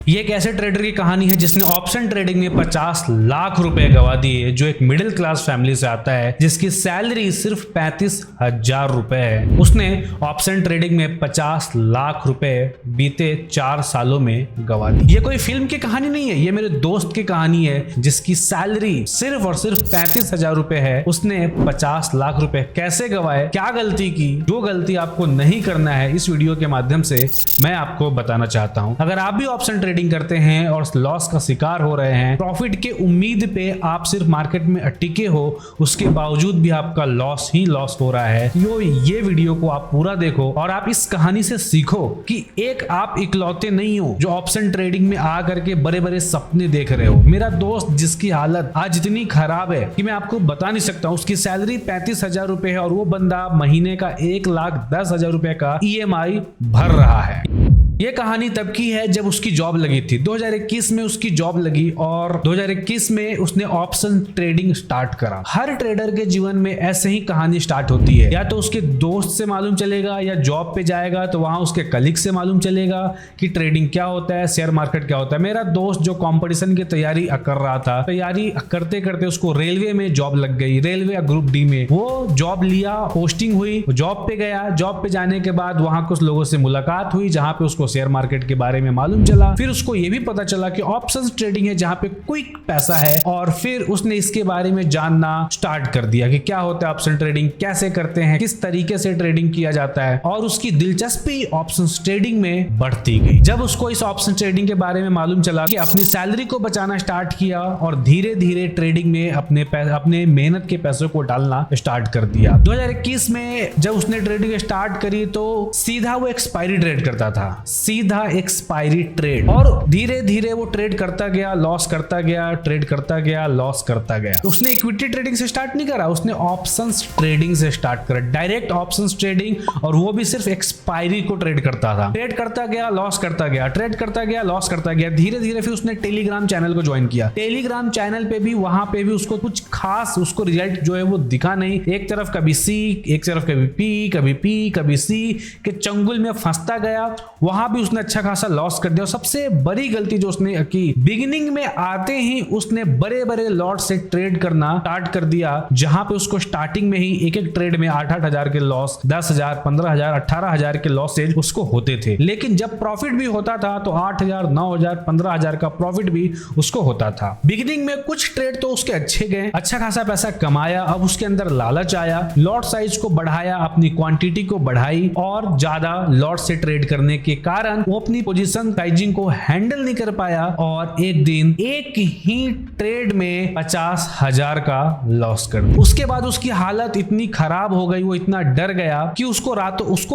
ये एक ऐसे ट्रेडर की कहानी है जिसने ऑप्शन ट्रेडिंग में 50 लाख रुपए गवा दिए, जो एक मिडिल क्लास फैमिली से आता है जिसकी सैलरी सिर्फ 35,000 रुपए है। उसने ऑप्शन ट्रेडिंग में 50 लाख रुपए बीते 4 सालों में गवा दी। ये कोई फिल्म की कहानी नहीं है, ये मेरे दोस्त की कहानी है जिसकी सैलरी सिर्फ और सिर्फ 35,000 रुपए है। उसने 50 लाख रुपए कैसे गवाए, क्या गलती की, जो गलती आपको नहीं करना है, इस वीडियो के माध्यम से मैं आपको बताना चाहता हूं। अगर आप भी ऑप्शन ट्रेडिंग करते हैं और लॉस का शिकार हो रहे हैं, प्रॉफिट के उम्मीद पे आप सिर्फ मार्केट में अटके हो, उसके बावजूद भी आपका लॉस ही लॉस हो रहा है, तो ये वीडियो को आप पूरा देखो और आप इस कहानी से सीखो कि एक आप इकलौते नहीं हो जो ऑप्शन ट्रेडिंग में आ करके बड़े बड़े सपने देख रहे हो। मेरा दोस्त जिसकी हालत आज इतनी खराब है कि मैं आपको बता नहीं सकता, उसकी सैलरी 35,000 रुपए है और वो बंदा महीने का 1,10,000 रुपए का EMI भर रहा है। ये कहानी तब की है जब उसकी जॉब लगी थी। 2021 में उसकी जॉब लगी और 2021 में उसने ऑप्शन ट्रेडिंग स्टार्ट करा। हर ट्रेडर के जीवन में ऐसे ही कहानी स्टार्ट होती है, या तो उसके दोस्त से मालूम चलेगा या जॉब पे जाएगा तो वहां उसके कलीग से मालूम चलेगा कि ट्रेडिंग क्या होता है, शेयर मार्केट क्या होता है। मेरा दोस्त जो कंपटीशन की तैयारी कर रहा था, तैयारी करते करते उसको रेलवे में जॉब लग गई, रेलवे ग्रुप डी में वो जॉब लिया, पोस्टिंग हुई, जॉब पे गया। जॉब पे जाने के बाद वहां कुछ लोगों से मुलाकात हुई जहां पे उसको शेयर मार्केट के बारे में मालूम चला। फिर उसको यह भी पता चला कि ऑप्शंस ट्रेडिंग है जहां पे क्विक पैसा है, और फिर उसने इसके बारे में जानना स्टार्ट कर दिया कि क्या होता है ऑप्शन ट्रेडिंग, कैसे करते हैं, किस तरीके से ट्रेडिंग किया जाता है, और उसकी दिलचस्पी ऑप्शंस ट्रेडिंग में बढ़ती गई। जब उसको इस ऑप्शन ट्रेडिंग के बारे में मालूम चला कि अपनी सैलरी को बचाना स्टार्ट किया और धीरे धीरे ट्रेडिंग में अपने मेहनत के पैसों को डालना स्टार्ट कर दिया। 2021 में जब उसने ट्रेडिंग स्टार्ट करी तो सीधा वो एक्सपायरी ट्रेड करता था, सीधा एक्सपायरी ट्रेड, और धीरे धीरे वो ट्रेड करता गया, लॉस करता गया, ट्रेड करता गया, लॉस करता गया। तो उसने इक्विटी ट्रेडिंग से स्टार्ट नहीं करा, उसने ऑप्शंस ट्रेडिंग से स्टार्ट करा, डायरेक्ट ऑप्शंस ट्रेडिंग, और वो भी सिर्फ एक्सपायरी को ट्रेड करता था। ट्रेड करता गया, लॉस करता गया, ट्रेड करता गया, लॉस करता गया। धीरे धीरे फिर उसने टेलीग्राम चैनल को ज्वाइन किया। टेलीग्राम चैनल पे भी, वहां पे भी उसको कुछ खास उसको रिजल्ट जो है वो दिखा नहीं। एक तरफ कभी सी, एक तरफ कभी पी, कभी पी, कभी सी के चंगुल में फंसता गया। वहां भी उसने अच्छा खासा लॉस कर दिया। और सबसे बड़ी गलती जो उसने की, बिगिनिंग में आते ही उसने बड़े बड़े लॉट से ट्रेड करना स्टार्ट कर दिया, जहां पे उसको स्टार्टिंग में ही एक एक ट्रेड में 8-8 हजार के लॉस, 10,000, 15,000, 18,000 के लॉसेज उसको होते थे। लेकिन जब प्रॉफिट भी होता था तो 8,000, 9,000, 15,000 का प्रॉफिट भी उसको होता था। बिगिनिंग में कुछ ट्रेड तो उसके अच्छे गए, अच्छा खासा पैसा कमाया। अब उसके अंदर लालच आया, लॉट साइज को बढ़ाया, अपनी क्वांटिटी को बढ़ाई, और ज्यादा लॉट से ट्रेड करने के कारण वो अपनी पोजीशन साइजिंग को हैंडल नहीं कर पाया और एक दिन एक ही ट्रेड में 50,000 का लॉस कर दिया। उसके बाद उसकी हालत इतनी खराब हो गई, वो इतना डर गया कि उसको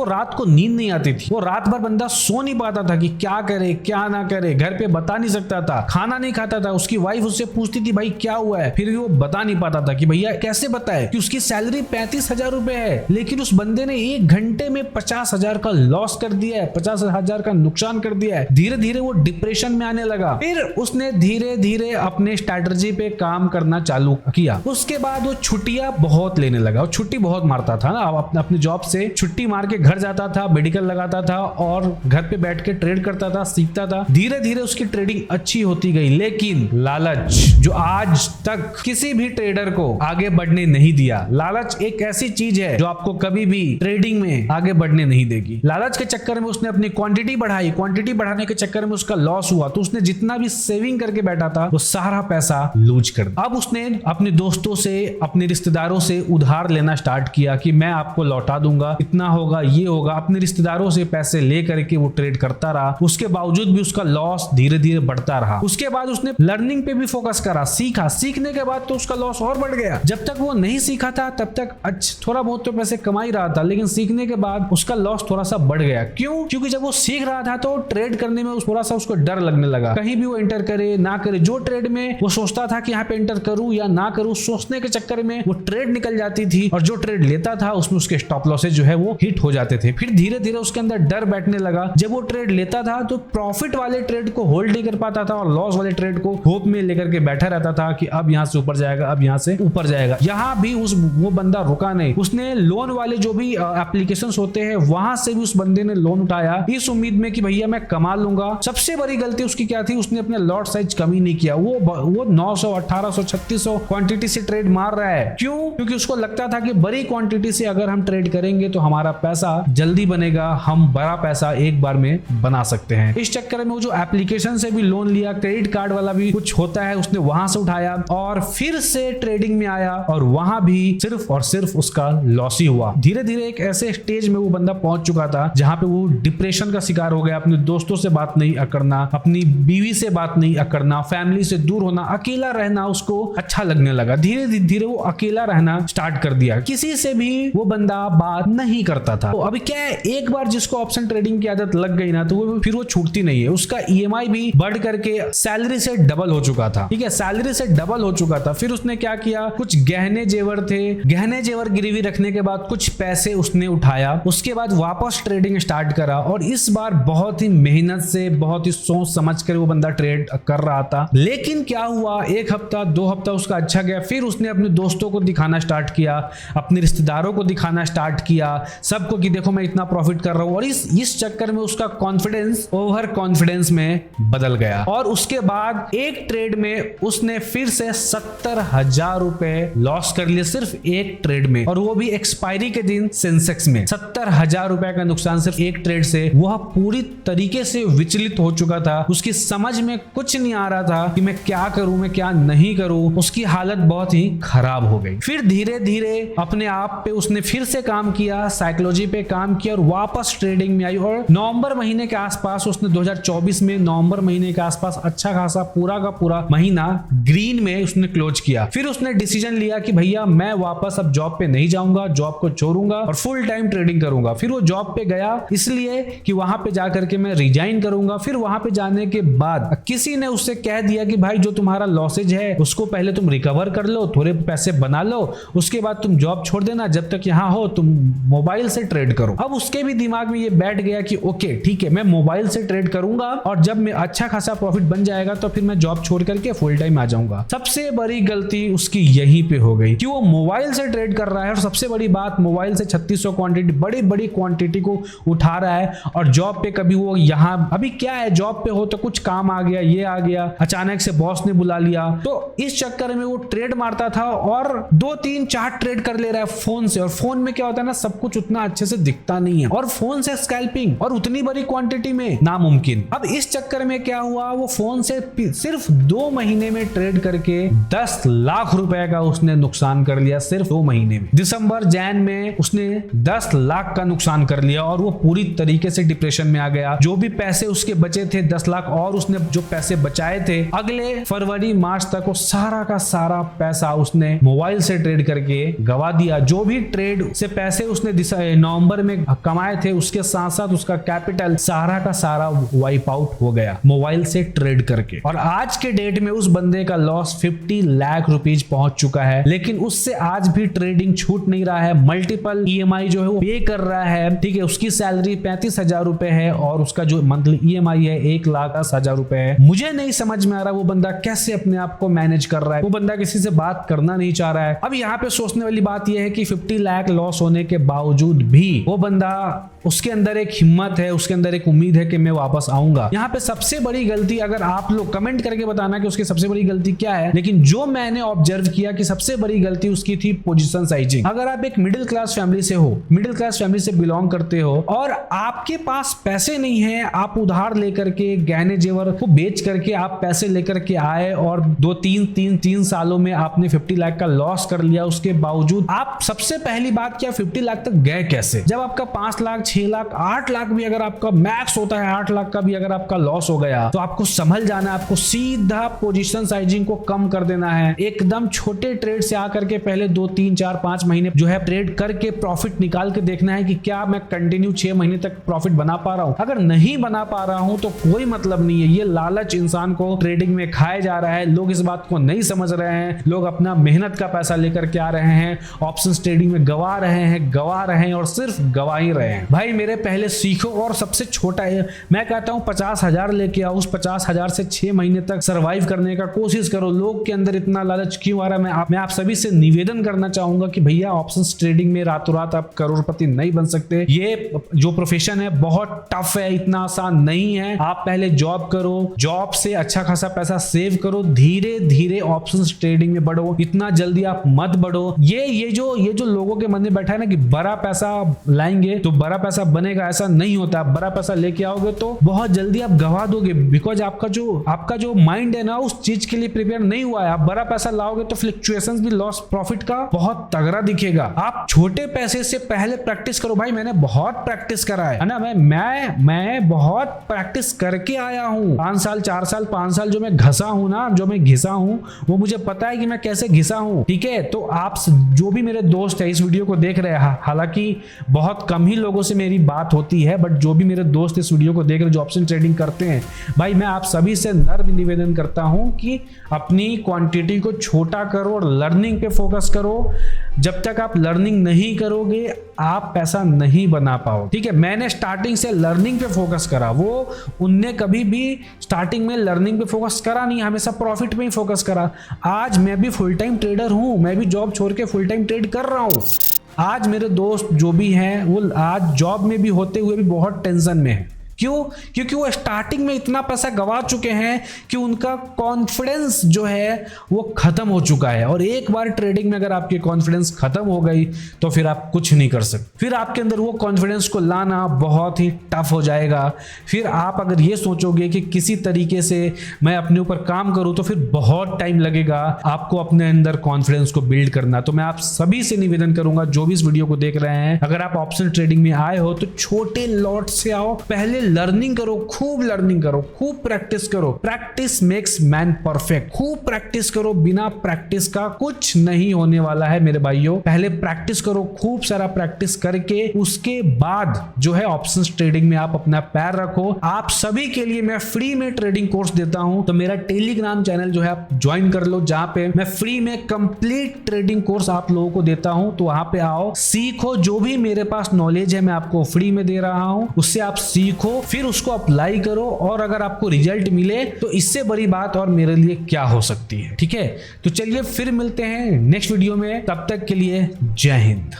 रात को नींद नहीं आती थी। वो रात भर बंदा सो नहीं पाता था कि क्या करे क्या ना करे, घर पे बता नहीं सकता था, खाना नहीं खाता था। उसकी वाइफ उससे पूछती थी भाई क्या हुआ है, फिर भी वो बता नहीं पाता था कि भैया कैसे बताए कि उसकी सैलरी 35,000 रुपए है। लेकिन उस बंदे ने 1 घंटे में 50,000 का लॉस कर दिया है, 50,000 का नुकसान कर दिया है। धीरे धीरे वो डिप्रेशन में आने लगा। फिर उसने धीरे धीरे अपने स्ट्रैटेजी पे काम करना चालू किया। उसके बाद वो छुट्टियां बहुत लेने लगा, वो छुट्टी बहुत मारता था ना, अपने जॉब से छुट्टी मार के घर जाता था, मेडिकल लगाता था और घर पे बैठ के ट्रेड करता था, सीखता था। धीरे धीरे उसकी ट्रेडिंग अच्छी होती गई। लेकिन लालच जो आज तक किसी भी ट्रेडर को आगे बढ़ने नहीं दिया, लालच एक ऐसी चीज है जो आपको कभी भी ट्रेडिंग में आगे बढ़ने नहीं देगी। लालच के चक्कर में उसने अपनी क्वांटिटी बढ़ाई, क्वांटिटी बढ़ाने के चक्कर में उसका लॉस हुआ, तो उसने जितना भी सेविंग करके बैठा था वो सारा पैसा लूज कर दिया। अब उसने अपने दोस्तों से, अपने रिश्तेदारों से उधार लेना स्टार्ट किया कि मैं आपको लौटा दूंगा, इतना होगा, ये होगा। अपने रिश्तेदारों से पैसे ले करके वो ट्रेड करता रहा। उसके बावजूद भी उसका लॉस धीरे धीरे बढ़ता रहा। उसके बाद उसने लर्निंग पे भी फोकस करा, सीखा। सीखने के बाद तो उसका लॉस और बढ़ गया। जब तक वो नहीं सीखा था तब तक थोड़ा बहुत तो पैसे कमा ही रहा था, लेकिन सीखने के बाद उसका लॉस थोड़ा सा बढ़ गया। क्यों? क्योंकि जब वो सीख रहा था तो ट्रेड करने में थोड़ा सा उसको डर लगने लगा, कहीं भी वो एंटर करे ना करे। जो ट्रेड में वो सोचता था कि यहाँ पे एंटर करूं या ना करूं, सोचने के चक्कर में वो ट्रेड निकल जाती थी, और जो ट्रेड लेता था उसमें उसके स्टॉप लॉसेज जो है वो हिट हो जाते थे। फिर धीरे धीरे उसके अंदर डर बैठने लगा। जब वो ट्रेड लेता था तो प्रॉफिट वाले ट्रेड को होल्ड नहीं कर पाता था और लॉस वाले ट्रेड को होप में लेकर के बैठा रहता था कि अब यहाँ से ऊपर जाएगा, अब यहाँ से ऊपर जाएगा। यहाँ भी वो बंदा रुका नहीं। उसने लोन वाले जो भी एप्लीकेशंस होते हैं वहां से भी उस बंदे ने लोन उठाया, इस उम्मीद में कि भैया मैं कमा लूंगा। सब सबसे बड़ी गलती उसकी क्या थी, उसने अपने लॉट साइज कम ही नहीं किया। वो 900, 1800, 3600 क्वांटिटी से ट्रेड मार रहा है। क्यों? क्योंकि उसको लगता था कि बड़ी क्वांटिटी से अगर हम ट्रेड करेंगे तो हमारा पैसा जल्दी बनेगा, हम बड़ा पैसा एक बार में बना सकते हैं। इस चक्कर में वो जो एप्लीकेशन से भी लोन लिया, क्रेडिट कार्ड वाला भी कुछ होता है, उसने वहां से उठाया और फिर से ट्रेडिंग में आया और वहां भी सिर्फ और सिर्फ उसका लॉस ही हुआ। धीरे धीरे एक ऐसे स्टेज में वो बंदा पहुंच चुका था जहां पे वो डिप्रेशन का शिकार हो गया। अपने दोस्तों से बात नहीं करना, अपनी बीवी से बात नहीं करना, फैमिली से दूर होना, अकेला रहना उसको अच्छा लगने लगा। धीरे धीरे वो अकेला रहना स्टार्ट कर दिया, किसी से भी वो बंदा बात नहीं करता था। तो अभी क्या है, एक बार जिसको ऑप्शन ट्रेडिंग की आदत लग गई ना तो वो फिर वो छूटती नहीं है। उसका ईएमआई भी बढ़ करके सैलरी से डबल हो चुका था। ठीक है, सैलरी से डबल हो चुका था। फिर उसने क्या किया, कुछ गहने जेवर थे, गहने जेवर गिरवी रखने के बाद कुछ पैसे उसने उठाया, उसके बाद वापस ट्रेडिंग स्टार्ट करा और इस बार बहुत ही मेहनत से, बहुत ही सोच समझ कर वो बंदा ट्रेड कर रहा था। लेकिन क्या हुआ, एक हफ्ता 2 हफ्ता उसका अच्छा गया, फिर उसने अपने दोस्तों को दिखाना स्टार्ट किया, अपने रिश्तेदारों को दिखाना स्टार्ट किया, सबको कि देखो मैं इतना प्रॉफिट कर रहा हूं। और इस चक्कर में उसका कॉन्फिडेंस ओवर कॉन्फिडेंस में बदल गया और उसके बाद एक ट्रेड में उसने फिर से 70,000 रुपए लॉस कर लिए, सिर्फ एक ट्रेड में, और वो भी एक्सपायरी के दिन सेंसेक्स में। 70,000 रुपए का नुकसान सिर्फ एक ट्रेड से। वह पूरी तरीके से विचलित हो चुका था, उसकी समझ में कुछ नहीं आ रहा था कि मैं क्या करूं, मैं क्या नहीं करूं। उसकी हालत बहुत ही खराब हो गई। फिर धीरे धीरे अपने आप पे उसने फिर से काम किया, साइकोलॉजी पे काम किया और वापस ट्रेडिंग में आई। और नवंबर महीने के आसपास उसने 2024 में नवंबर महीने के आसपास अच्छा खासा पूरा का पूरा महीना ग्रीन में उसने क्लोज किया। फिर उसने डिसीजन लिया कि भैया मैं वापस अब जॉब पे नहीं जाऊंगा, जॉब को छोड़ूंगा और फुल टाइम ट्रेडिंग करूंगा। फिर वो जॉब पे गया इसलिए कि वहां पे जाकर के मैं रिजाइन करूंगा। फिर वहां पे जाने के बाद किसी ने उससे कह दिया कि भाई जो तुम्हारा लॉसेज है उसको पहले तुम रिकवर कर लो, थोड़े पैसे बना लो, उसके बाद तुम जॉब छोड़ देना, जब तक यहां हो तुम मोबाइल से ट्रेड करो। अब उसके भी दिमाग में ये बैठ गया कि ओके ठीक है, मैं मोबाइल से ट्रेड करूंगा और जब मैं अच्छा खासा प्रॉफिट बन जाएगा तो फिर मैं जॉब छोड़ करके फुल टाइम आ जाऊंगा। सबसे बड़ी गलती उसकी यहीं पे हो गई कि वो मोबाइल से ट्रेड कर रहा है और सबसे बड़ी बात मोबाइल से 3600 क्वांटिटी, बड़ी बड़ी क्वांटिटी को उठा रहा है और जॉब पे कभी वो यहाँ, अभी क्या है जॉब पे हो तो कुछ काम आ गया, ये आ गया, अचानक से बॉस ने बुला लिया, तो इस चक्कर में वो ट्रेड मारता था और 2 3 4 ट्रेड कर ले रहा है फोन से। और फोन में क्या होता है ना, सब कुछ उतना अच्छे से दिखता नहीं है और फोन से स्कैल्पिंग और उतनी बड़ी क्वांटिटी में नामुमकिन। अब इस चक्कर में क्या हुआ, वो फोन से सिर्फ 2 महीने में ट्रेड करके 10 लाख रुपए का उसने नुकसान कर लिया, सिर्फ 2 महीने में। दिसंबर जैन में उसने 10 लाख का नुकसान कर लिया और वो पूरी तरीके से डिप्रेशन में आ गया। जो भी पैसे उसके बचे थे 10 लाख और उसने जो पैसे बचाए थे अगले फरवरी मार्च तक वो सारा का सारा पैसा उसने मोबाइल से ट्रेड करके गवा दिया। जो भी ट्रेड से पैसे उसने नवंबर में कमाए थे उसके साथ साथ उसका कैपिटल सारा का सारा वाइप आउट हो गया मोबाइल से ट्रेड करके। और आज के डेट में उस बंदे का लॉस 50 लाख रुपीज पहुंच चुका है, लेकिन उससे आज भी ट्रेडिंग छूट नहीं रहा है। मल्टीपल ईएमआई जो है वो पे कर रहा है। ठीक है, उसकी सैलरी 35,000 रुपए है और उसका जो मंथली ईएमआई है 1,10,000 रुपए है। मुझे नहीं समझ में आ रहा वो बंदा कैसे अपने आप को मैनेज कर रहा है। वो बंदा किसी से बात करना नहीं चाह रहा है। अब यहाँ पे सोचने वाली बात यह है कि 50 लाख लॉस होने के बावजूद भी वो बंदा, उसके अंदर एक हिम्मत है, उसके अंदर एक उम्मीद है कि मैं वापस आऊंगा। यहाँ पे सबसे बड़ी गलती, अगर आप लोग कमेंट करके बताना कि उसकी सबसे बड़ी गलती क्या है, लेकिन जो मैंने ऑब्जर्व किया कि सबसे बड़ी गलती उसकी थी पोजीशन साइजिंग। अगर आप एक मिडिल क्लास फैमिली से हो, मिडिल क्लास फैमिली से बिलोंग करते हो और आपके पास पैसे नहीं है, आप उधार लेकर के गहने जेवर को बेच करके आप पैसे लेकर के आए और 2-3 सालों में आपने 50 लाख का लॉस कर लिया, उसके बावजूद आप सबसे पहली बात क्या 50 लाख तक गए कैसे? जब आपका 5 लाख 6 लाख 8 लाख भी अगर आपका मैक्स होता है, 8 लाख का भी अगर आपका लॉस हो गया तो आपको संभल जाना है। आपको सीधा पोजीशन साइजिंग को कम कर देना है। एकदम छोटे ट्रेड से आकर के पहले 2 3 4 5 महीने जो है ट्रेड करके प्रॉफिट निकाल के देखना है कि क्या मैं कंटिन्यू 6 महीने तक प्रॉफिट बना पा रहा हूं। अगर नहीं बना पा रहा हूं तो कोई मतलब नहीं है। ये लालच इंसान को ट्रेडिंग में खाया जा रहा है। लोग इस बात को नहीं समझ रहे हैं। लोग अपना मेहनत का पैसा लेकर के आ रहे हैं, ऑप्शंस ट्रेडिंग में गवा रहे हैं और सिर्फ गवा ही रहे हैं। भाई भाई मेरे पहले सीखो और सबसे छोटा है, मैं कहता हूँ 50,000 लेके आओ, उस 50,000 से 6 महीने तक सरवाइव करने का कोशिश करो। लोग के अंदर इतना लालच क्यों आ रहा है? मैं आप सभी से निवेदन करना चाहूंगा कि भैया ऑप्शंस ट्रेडिंग में रातों रात आप करोड़पति नहीं बन सकते। ये जो प्रोफेशन है बहुत टफ है, इतना आसान नहीं है। आप पहले जॉब करो, जॉब से अच्छा खासा पैसा सेव करो, धीरे धीरे ऑप्शंस ट्रेडिंग में बढ़ो, इतना जल्दी आप मत बढ़ो। ये जो लोगों के मन में बैठा है ना कि बड़ा पैसा लाएंगे तो बड़ा पैसा बनेगा, ऐसा नहीं होता। बड़ा पैसा लेके आओगे तो बहुत जल्दी आप गवा दोगे, बिकॉज आपका जो माइंड है ना उस चीज के लिए प्रिपेयर नहीं हुआ है। आप बड़ा पैसा लाओगे तो फ्लक्चुएशंस भी, लॉस प्रॉफिट का बहुत तगड़ा दिखेगा। आप छोटे पैसे से पहले प्रैक्टिस करो। भाई मैंने बहुत प्रैक्टिस करा है ना, मैं बहुत प्रैक्टिस करके आया हूं। 5 साल 4 साल 5 साल जो मैं घसा हूं ना, जो मैं घिसा हूं, वो मुझे पता है कि मैं कैसे घिसा हूं। ठीक है, तो आप जो भी मेरे दोस्त है इस वीडियो को देख रहे हैं, हालांकि बहुत कम ही लोगों से मेरी बात होती है, बट जो भी मेरे दोस्त इस वीडियो को देख रहे जो ऑप्शन ट्रेडिंग करते हैं, भाई मैं आप सभी से नर्म निवेदन करता हूं कि अपनी क्वांटिटी को छोटा करो और लर्निंग पे फोकस करो। जब तक आप लर्निंग नहीं करोगे आप पैसा नहीं बना पाओ। ठीक है, मैंने स्टार्टिंग से लर्निंग पे फोकस करा, वो उनने कभी भी स्टार्टिंग में लर्निंग पे फोकस करा नहीं, हमेशा प्रॉफिट पे ही फोकस करा। आज मैं भी फुल टाइम ट्रेडर हूं, मैं भी जॉब छोड़ के फुल टाइम ट्रेड कर रहा हूं। आज मेरे दोस्त जो भी हैं वो आज जॉब में भी होते हुए भी बहुत टेंशन में है। क्यों? क्योंकि वो स्टार्टिंग में इतना पैसा गवा चुके हैं कि उनका कॉन्फिडेंस जो है वो खत्म हो चुका है। और एक बार ट्रेडिंग में अगर आपकी कॉन्फिडेंस खत्म हो गई तो फिर आप कुछ नहीं कर सकते। फिर आपके अंदर वो कॉन्फिडेंस को लाना बहुत ही टफ हो जाएगा। फिर आप अगर ये सोचोगे कि किसी तरीके से मैं अपने ऊपर काम करूं तो फिर बहुत टाइम लगेगा आपको अपने अंदर कॉन्फिडेंस को बिल्ड करना। तो मैं आप सभी से निवेदन करूंगा जो भी इस वीडियो को देख रहे हैं, अगर आप ऑप्शन ट्रेडिंग में आए हो तो छोटे लॉट से आओ, पहले लर्निंग करो, खूब लर्निंग करो, खूब प्रैक्टिस करो। Practice makes man perfect. खूब प्रैक्टिस करो, बिना प्रैक्टिस का कुछ नहीं होने वाला है मेरे भाइयों। पहले प्रैक्टिस करो, खूब सारा प्रैक्टिस करके उसके बाद जो है ऑप्शंस ट्रेडिंग में आप अपना पैर रखो। आप सभी के लिए मैं फ्री में ट्रेडिंग कोर्स देता हूं, तो मेरा टेलीग्राम चैनल जो है आप ज्वाइन कर लो, जहां पे मैं फ्री में कंप्लीट ट्रेडिंग कोर्स आप लोगों को देता हूं। तो वहां पे आओ, सीखो, जो भी मेरे पास नॉलेज है मैं आपको फ्री में दे रहा हूं, उससे आप सीखो, फिर उसको अप्लाई करो, और अगर आपको रिजल्ट मिले तो इससे बड़ी बात और मेरे लिए क्या हो सकती है। ठीक है, तो चलिए फिर मिलते हैं नेक्स्ट वीडियो में, तब तक के लिए जय हिंद।